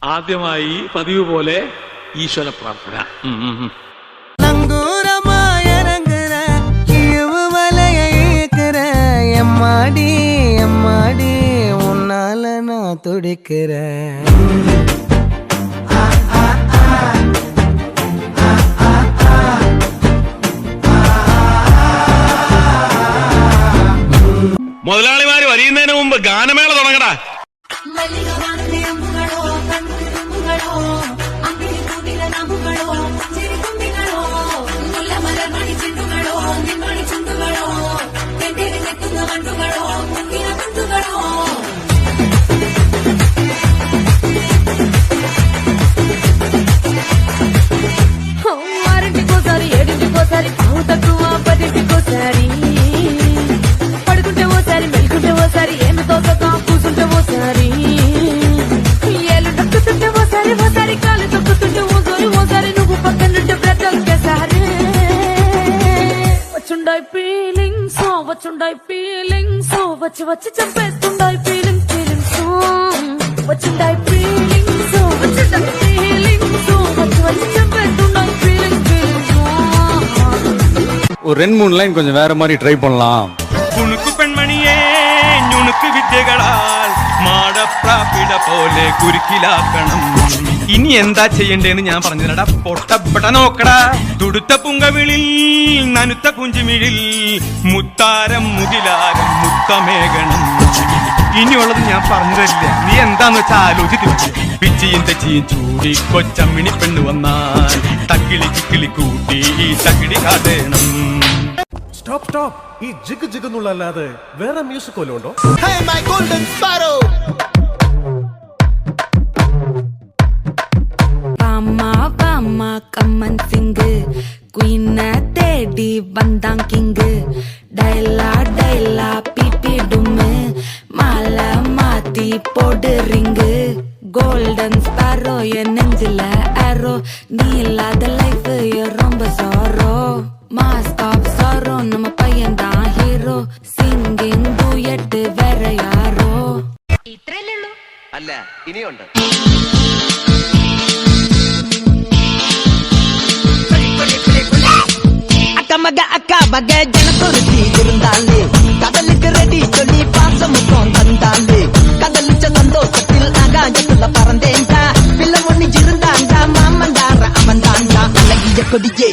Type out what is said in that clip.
ആദ്യമായി പതിവ് പോലെ ഈശ്വര പ്രാർത്ഥന. எம்மாடி எம்மாடி உன்னால நான் துடிக்கிறேன். മുതലാളിമാര് വരിയുന്നതിന് മുമ്പ് ഗാനമേള തുടങ്ങടാ. ఓసారి పావు తక్కువ 10టికోసారి పడుకుంటే ఓసారి మెలుకుంటే ఓసారి ఏమి తోసక కూసుంటే ఓసారి ఏళ్ళు తొక్కుతుంటే ఓసారి ఓసారి కాలు తొక్కుతుంటే ఓసారి నువ్వు పక్కనుంటే బ్రతకేసారి వచ్చుండాయి ఫీలింగ్స్ వచ్చి వచ్చి చంపేస్తుండాయి ఫీలింగ్స్ వచ్చుండాయి ఫీలింగ్స్ వచ్చి వచ్చి చంపేస్తుండాయి ఫీలింగ్స్. ஒரு 2-3 லைன் கொஞ்சம் வேற மாதிரி ட்ரை பண்ணலாம். കുണുക്കു പെൺമണിയേ ഞുണുക്ക് വിദ്യകളാൽ മാടപ്രാപ്പിട പോലെ കുരുക്കിലാക്കണം. ഇനി എന്താ ചെയ്യണ്ടേന്ന് ഞാൻ പറഞ്ഞില്ലടാ. പൊട്ടപ്പെട്ട നോക്കടാ. തുടുത്ത പുങ്കവിളിൽ നനുത്ത പുഞ്ചിമിഴിൽ മുത്താരം മുകിലാരം മുത്തമേകണം. ഇനിയുള്ളത് ഞാൻ പറഞ്ഞു തരില്ല. നീ എന്താന്ന് വെച്ചാൽ ആലോചിച്ച് പിച്ചിയും തെച്ചിയും ചൂടി കൊച്ചമ്മിണി പെണ്ണ് വന്നാൽ തക്കിളി ചിക്കിളി കൂട്ടി തകിടി കാതേണം. സ്റ്റോപ്പ്. ഈ ജിഗ് ജിഗ് എന്നുള്ളല്ലാതെ വേറെ മ്യൂസിക് വല്ലതും ഉണ്ടോ? வாமா கம்மன் சிங்கு குயின தேடி வந்தான் கிங்கு டைலா பிபி டும்மு மாலை மாத்தி போடு ரிங்கு கோல்டன் ஸ்பாரோ என் நெஞ்சில ஆரோ நீ இல்லாத லைஃப் ரொம்ப சாரோ மாஸ்க் ஆஃப் சாரோ நம்ம பையன் தான் ஹீரோ சிங்கிங் டூயட் வேற யாரோ ഇത്രയല്ലേ ഉള്ളൂ? അല്ല ഇനിയുണ്ട്. அக்கமக அக்காபக ஜனத்தொருத்தி இருந்தாலே கடலுக்கு ரெடி சொல்லி பாசமுத்தம் தந்தாலே கடலுச்ச சந்தோஷத்தில் ஆகாயத்துல பறந்தேன்டா பிள்ளை ஒண்ணு இருந்தாண்டா மாமந்தார அவன்தாண்டா அழகிய கொடியே